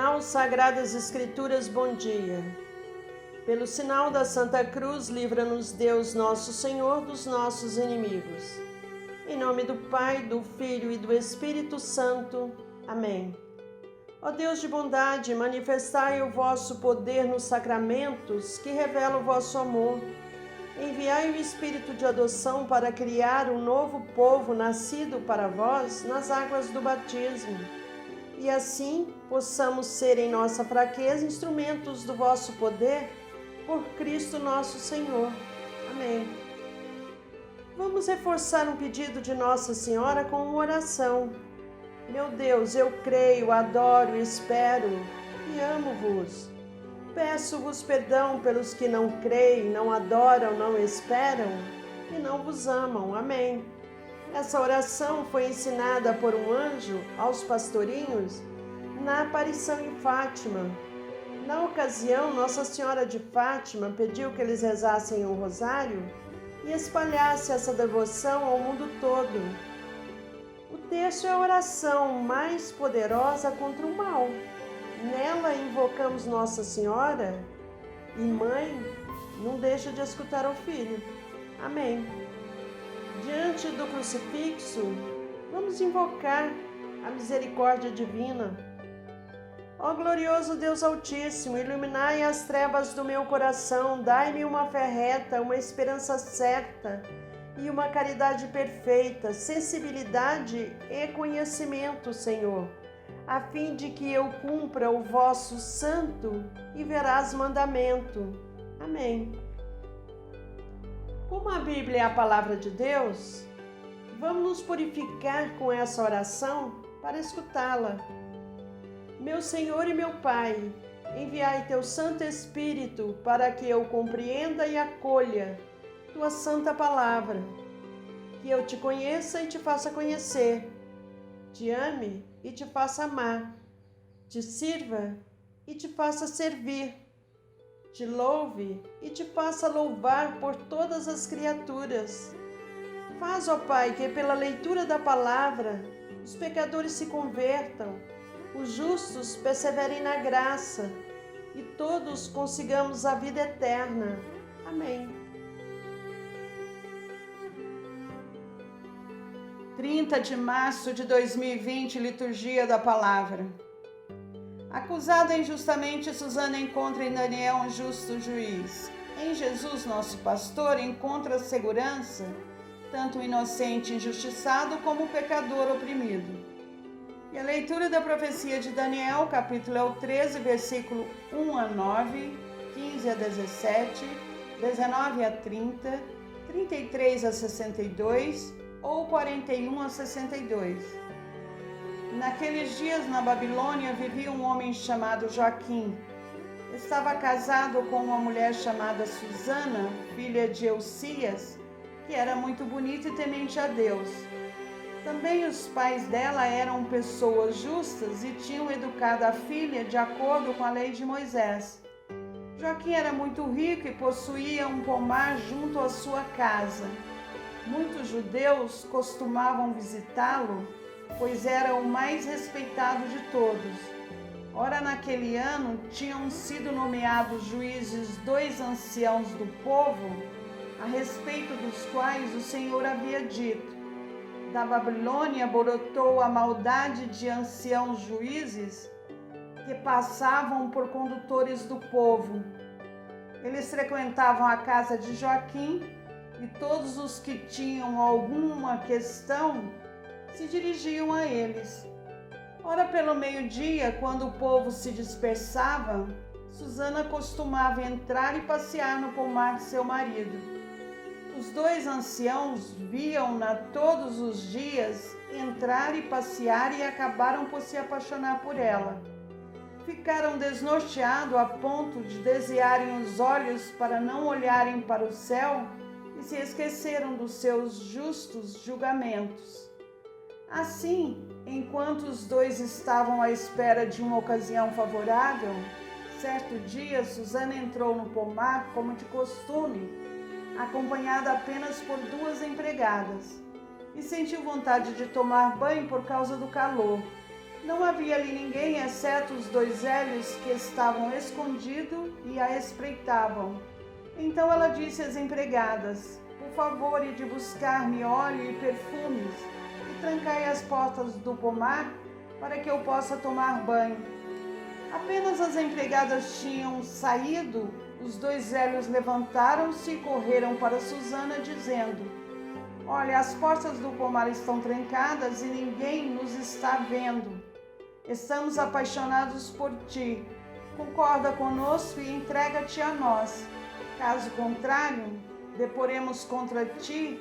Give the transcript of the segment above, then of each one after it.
Devocional Sagradas Escrituras, bom dia. Pelo sinal da Santa Cruz, livra-nos Deus nosso Senhor dos nossos inimigos. Em nome do Pai, do Filho e do Espírito Santo. Amém. Ó Deus de bondade, manifestai o vosso poder nos sacramentos que revelam o vosso amor. Enviai o Espírito de adoção para criar um novo povo nascido para vós nas águas do batismo. E assim possamos ser em nossa fraqueza instrumentos do vosso poder, por Cristo nosso Senhor. Amém. Vamos reforçar um pedido de Nossa Senhora com uma oração. Meu Deus, eu creio, adoro, espero e amo-vos. Peço-vos perdão pelos que não creem, não adoram, não esperam e não vos amam. Amém. Essa oração foi ensinada por um anjo aos pastorinhos na aparição em Fátima. Na ocasião, Nossa Senhora de Fátima pediu que eles rezassem um rosário e espalhassem essa devoção ao mundo todo. O texto é a oração mais poderosa contra o mal. Nela invocamos Nossa Senhora e Mãe, não deixa de escutar o Filho. Amém. Diante do crucifixo, vamos invocar a misericórdia divina. Ó glorioso Deus Altíssimo, iluminai as trevas do meu coração, dai-me uma fé reta, uma esperança certa e uma caridade perfeita, sensibilidade e conhecimento, Senhor, a fim de que eu cumpra o vosso santo e veraz mandamento. Amém. Como a Bíblia é a palavra de Deus, vamos nos purificar com essa oração para escutá-la. Meu Senhor e meu Pai, enviai teu Santo Espírito para que eu compreenda e acolha tua santa palavra, que eu te conheça e te faça conhecer, te ame e te faça amar, te sirva e te faça servir, te louve e te faça louvar por todas as criaturas. Faz, ó Pai, que pela leitura da palavra os pecadores se convertam, os justos perseverem na graça e todos consigamos a vida eterna. Amém. 30 de março de 2020, Liturgia da Palavra. Acusada injustamente, Susana encontra em Daniel um justo juiz. Em Jesus, nosso pastor, encontra segurança, tanto o inocente injustiçado como o pecador oprimido. E a leitura da profecia de Daniel, capítulo é o 13, versículo 1 a 9, 15 a 17, 19 a 30, 33 a 62 ou 41 a 62. Naqueles dias, na Babilônia, vivia um homem chamado Joaquim. Estava casado com uma mulher chamada Susana, filha de Elcias, que era muito bonita e temente a Deus. Também os pais dela eram pessoas justas e tinham educado a filha de acordo com a lei de Moisés. Joaquim era muito rico e possuía um pomar junto à sua casa. Muitos judeus costumavam visitá-lo, pois era o mais respeitado de todos. Ora, naquele ano, tinham sido nomeados juízes 2 anciãos do povo, a respeito dos quais o Senhor havia dito: da Babilônia brotou a maldade de anciãos juízes que passavam por condutores do povo. Eles frequentavam a casa de Joaquim e todos os que tinham alguma questão se dirigiam a eles. Ora, pelo meio-dia, quando o povo se dispersava, Susana costumava entrar e passear no pomar de seu marido. Os 2 anciãos viam-na todos os dias entrar e passear e acabaram por se apaixonar por ela. Ficaram desnorteados a ponto de desviarem os olhos para não olharem para o céu e se esqueceram dos seus justos julgamentos. Assim, enquanto os 2 estavam à espera de uma ocasião favorável, certo dia Susana entrou no pomar como de costume, acompanhada apenas por 2 empregadas, e sentiu vontade de tomar banho por causa do calor. Não havia ali ninguém, exceto os 2 velhos que estavam escondidos e a espreitavam. Então ela disse às empregadas: por favor, ide buscar-me óleo e perfumes, e trancai as portas do pomar, para que eu possa tomar banho. Apenas as empregadas tinham saído, os 2 velhos levantaram-se e correram para Susana, dizendo: olha, as portas do pomar estão trancadas e ninguém nos está vendo. Estamos apaixonados por ti. Concorda conosco e entrega-te a nós. Caso contrário, deporemos contra ti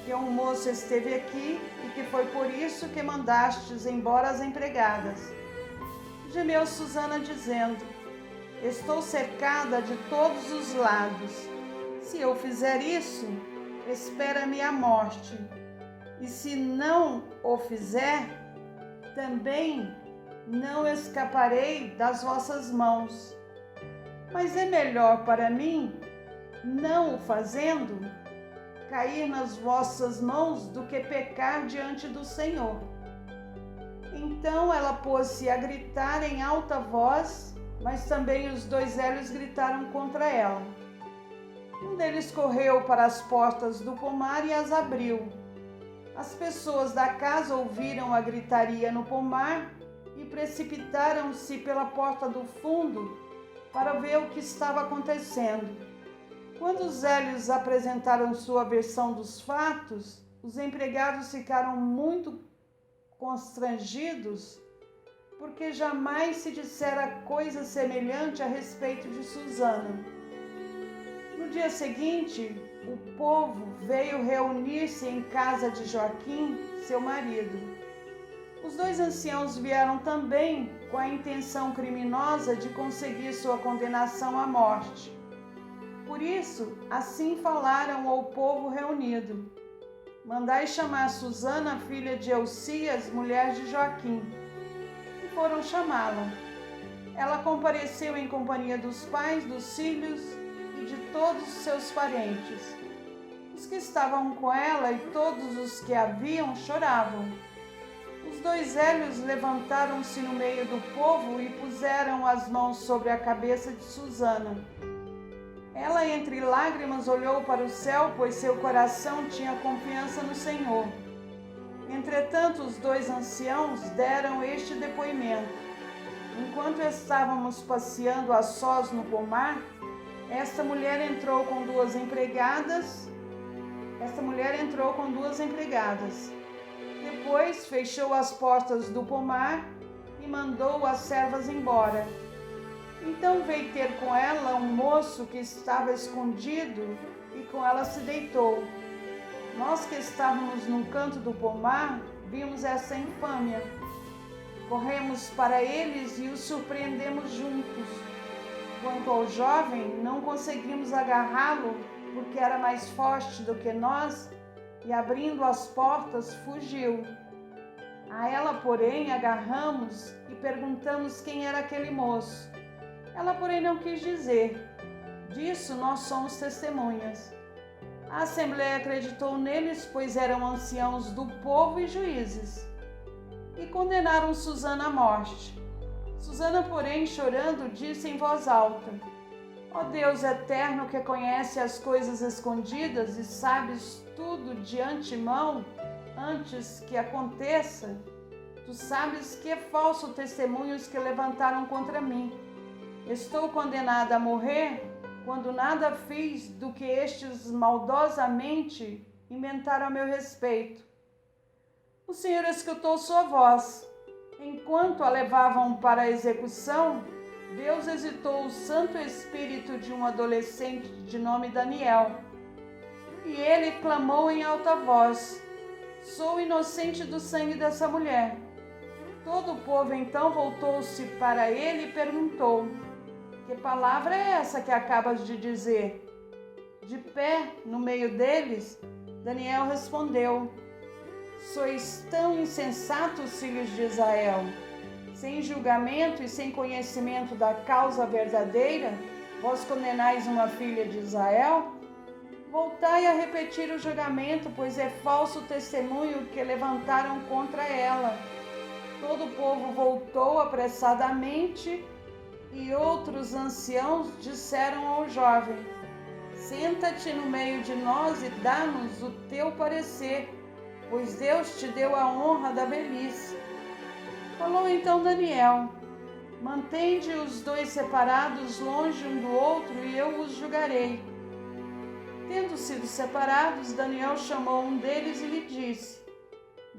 que um moço esteve aqui e que foi por isso que mandastes embora as empregadas. Gemeu Susana, dizendo: estou cercada de todos os lados. Se eu fizer isso, espera-me a morte. E se não o fizer, também não escaparei das vossas mãos. Mas é melhor para mim, não o fazendo, cair nas vossas mãos do que pecar diante do Senhor. Então ela pôs-se a gritar em alta voz, mas também os 2 velhos gritaram contra ela. Um deles correu para as portas do pomar e as abriu. As pessoas da casa ouviram a gritaria no pomar e precipitaram-se pela porta do fundo para ver o que estava acontecendo. Quando os velhos apresentaram sua versão dos fatos, os empregados ficaram muito constrangidos, porque jamais se dissera coisa semelhante a respeito de Susana. No dia seguinte, o povo veio reunir-se em casa de Joaquim, seu marido. Os 2 anciãos vieram também com a intenção criminosa de conseguir sua condenação à morte. Por isso, assim falaram ao povo reunido: mandai chamar Susana, filha de Elcias, mulher de Joaquim. E foram chamá-la. Ela compareceu em companhia dos pais, dos filhos e de todos os seus parentes. Os que estavam com ela e todos os que a viam choravam. Os 2 velhos levantaram-se no meio do povo e puseram as mãos sobre a cabeça de Susana. Ela, entre lágrimas, olhou para o céu, pois seu coração tinha confiança no Senhor. Entretanto, os 2 anciãos deram este depoimento: enquanto estávamos passeando a sós no pomar, esta mulher entrou com duas empregadas. Depois fechou as portas do pomar e mandou as servas embora. Então veio ter com ela um moço que estava escondido e com ela se deitou. Nós que estávamos num canto do pomar, vimos essa infâmia. Corremos para eles e os surpreendemos juntos. Quanto ao jovem, não conseguimos agarrá-lo porque era mais forte do que nós e, abrindo as portas, fugiu. A ela, porém, agarramos e perguntamos quem era aquele moço. Ela, porém, não quis dizer. Disso nós somos testemunhas. A Assembleia acreditou neles, pois eram anciãos do povo e juízes, e condenaram Susana à morte. Susana, porém, chorando, disse em voz alta: ó Deus eterno, que conhece as coisas escondidas e sabes tudo de antemão, antes que aconteça, tu sabes que é falso testemunhos que levantaram contra mim. Estou condenada a morrer quando nada fiz do que estes maldosamente inventaram a meu respeito. O Senhor escutou sua voz. Enquanto a levavam para a execução, Deus visitou o Santo Espírito de um adolescente de nome Daniel. E ele clamou em alta voz: sou inocente do sangue dessa mulher. Todo o povo então voltou-se para ele e perguntou: que palavra é essa que acabas de dizer? De pé no meio deles, Daniel respondeu: sois tão insensatos, filhos de Israel, sem julgamento e sem conhecimento da causa verdadeira, vós condenais uma filha de Israel? Voltai a repetir o julgamento, pois é falso testemunho que levantaram contra ela. Todo o povo voltou apressadamente e outros anciãos disseram ao jovem: senta-te no meio de nós e dá-nos o teu parecer, pois Deus te deu a honra da velhice. Falou então Daniel: mantende os dois separados longe um do outro e eu os julgarei. Tendo sido separados, Daniel chamou um deles e lhe disse: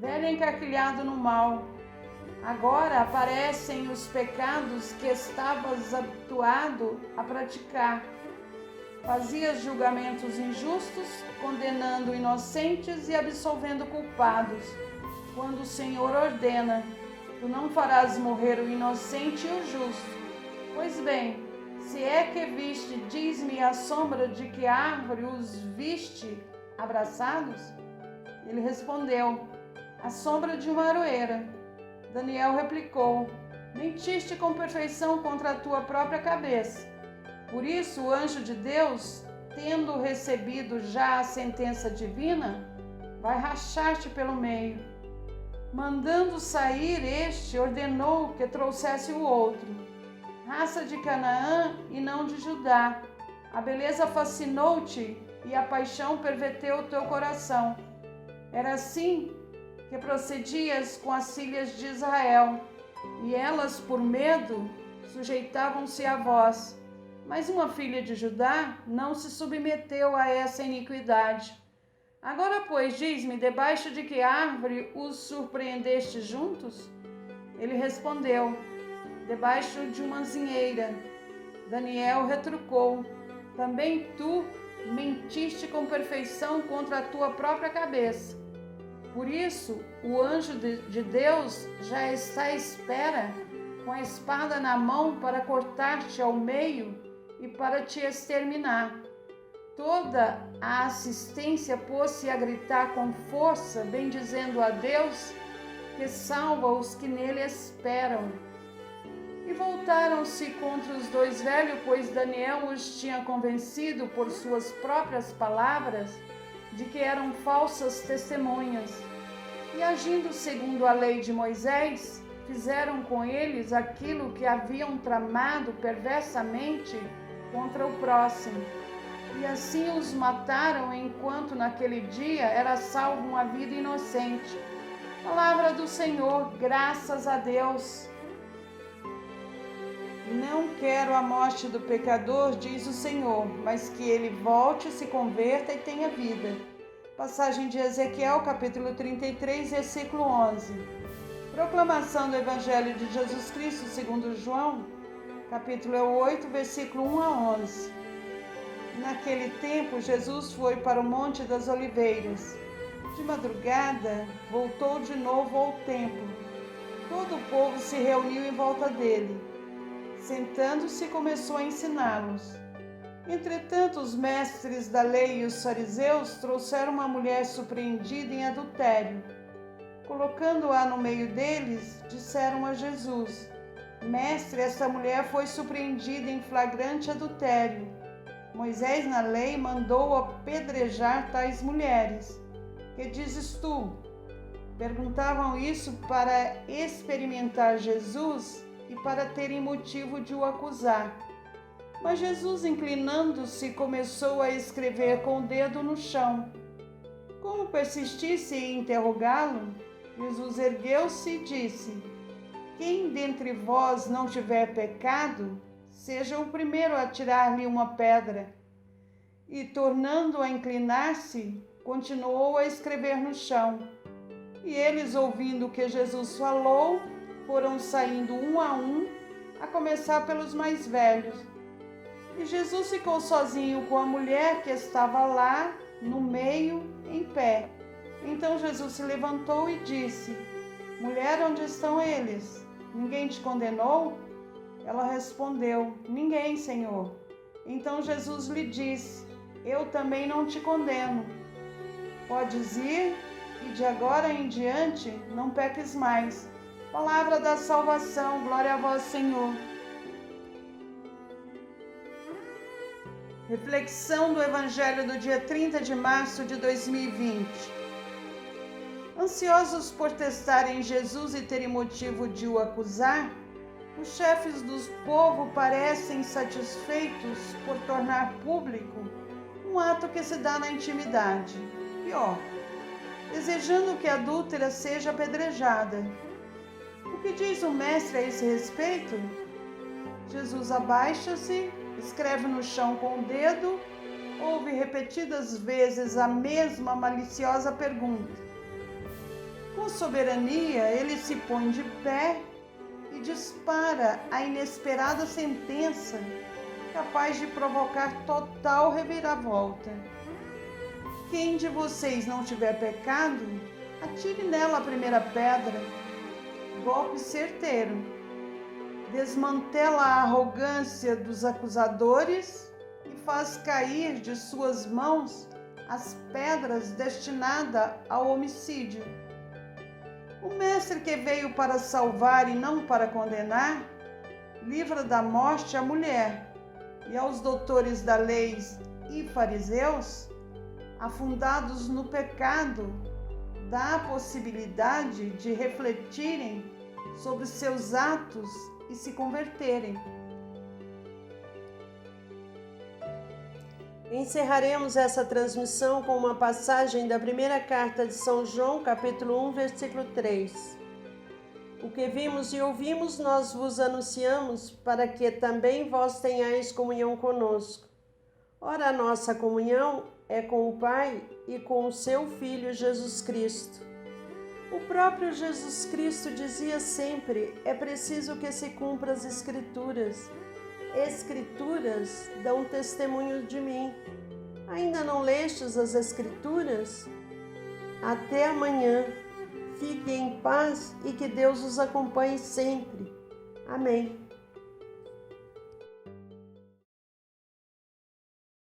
velho encarquilhado no mal, agora aparecem os pecados que estavas habituado a praticar. Fazias julgamentos injustos, condenando inocentes e absolvendo culpados. Quando o Senhor ordena: tu não farás morrer o inocente e o justo. Pois bem, se é que viste, diz-me a sombra de que árvore os viste abraçados? Ele respondeu: a sombra de uma aroeira. Daniel replicou: mentiste com perfeição contra a tua própria cabeça. Por isso o anjo de Deus, tendo recebido já a sentença divina, vai rachar-te pelo meio. Mandando sair este, ordenou que trouxesse o outro, raça de Canaã e não de Judá. A beleza fascinou-te e a paixão perverteu o teu coração. Era assim que procedias com as filhas de Israel, e elas, por medo, sujeitavam-se a vós. Mas uma filha de Judá não se submeteu a essa iniquidade. Agora, pois, diz-me, debaixo de que árvore os surpreendeste juntos? Ele respondeu: debaixo de uma zinheira. Daniel retrucou: também tu mentiste com perfeição contra a tua própria cabeça. Por isso, o anjo de Deus já está à espera, com a espada na mão, para cortar-te ao meio e para te exterminar. Toda a assistência pôs-se a gritar com força, bendizendo a Deus, que salva os que nele esperam. E voltaram-se contra os dois velhos, pois Daniel os tinha convencido por suas próprias palavras de que eram falsas testemunhas. E agindo segundo a lei de Moisés, fizeram com eles aquilo que haviam tramado perversamente contra o próximo. E assim os mataram, enquanto naquele dia era salvo uma vida inocente. Palavra do Senhor, graças a Deus. Não quero a morte do pecador, diz o Senhor, mas que ele volte, se converta e tenha vida. Passagem de Ezequiel, capítulo 33, versículo 11. Proclamação do Evangelho de Jesus Cristo segundo João, capítulo 8, versículo 1 a 11. Naquele tempo, Jesus foi para o Monte das Oliveiras. De madrugada, voltou de novo ao templo. Todo o povo se reuniu em volta dele. Sentando-se, começou a ensiná-los. Entretanto, os mestres da lei e os fariseus trouxeram uma mulher surpreendida em adultério. Colocando-a no meio deles, disseram a Jesus: Mestre, esta mulher foi surpreendida em flagrante adultério. Moisés, na lei, mandou apedrejar tais mulheres. Que dizes tu? Perguntavam isso para experimentar Jesus e para terem motivo de o acusar. Mas Jesus, inclinando-se, começou a escrever com o dedo no chão. Como persistisse em interrogá-lo, Jesus ergueu-se e disse: Quem dentre vós não tiver pecado, seja o primeiro a tirar-lhe uma pedra. E, tornando a inclinar-se, continuou a escrever no chão. E eles, ouvindo o que Jesus falou, foram saindo um, a começar pelos mais velhos. E Jesus ficou sozinho com a mulher que estava lá no meio, em pé. Então Jesus se levantou e disse: Mulher, onde estão eles? Ninguém te condenou? Ela respondeu: Ninguém, Senhor. Então Jesus lhe disse: Eu também não te condeno. Podes ir e de agora em diante não peques mais. Palavra da salvação, glória a vós, Senhor. Reflexão do Evangelho do dia 30 de março de 2020. Ansiosos por testarem Jesus e terem motivo de o acusar, os chefes do povo parecem satisfeitos por tornar público um ato que se dá na intimidade. Pior, desejando que a adúltera seja apedrejada. O que diz o mestre a esse respeito? Jesus abaixa-se, escreve no chão com o dedo, ouve repetidas vezes a mesma maliciosa pergunta. Com soberania, ele se põe de pé e dispara a inesperada sentença, capaz de provocar total reviravolta. Quem de vocês não tiver pecado, atire nela a primeira pedra. Golpe certeiro. Desmantela a arrogância dos acusadores e faz cair de suas mãos as pedras destinadas ao homicídio. O mestre que veio para salvar e não para condenar, livra da morte a mulher, e aos doutores da lei e fariseus, afundados no pecado, dá a possibilidade de refletirem sobre seus atos e se converterem. Encerraremos essa transmissão com uma passagem da primeira carta de São João, capítulo 1, versículo 3. O que vimos e ouvimos nós vos anunciamos, para que também vós tenhais comunhão conosco. Ora, a nossa comunhão é com o Pai e com o seu Filho Jesus Cristo. O próprio Jesus Cristo dizia sempre: é preciso que se cumpra as Escrituras. Escrituras dão testemunho de mim. Ainda não lestes as Escrituras? Até amanhã. Fiquem em paz e que Deus os acompanhe sempre. Amém.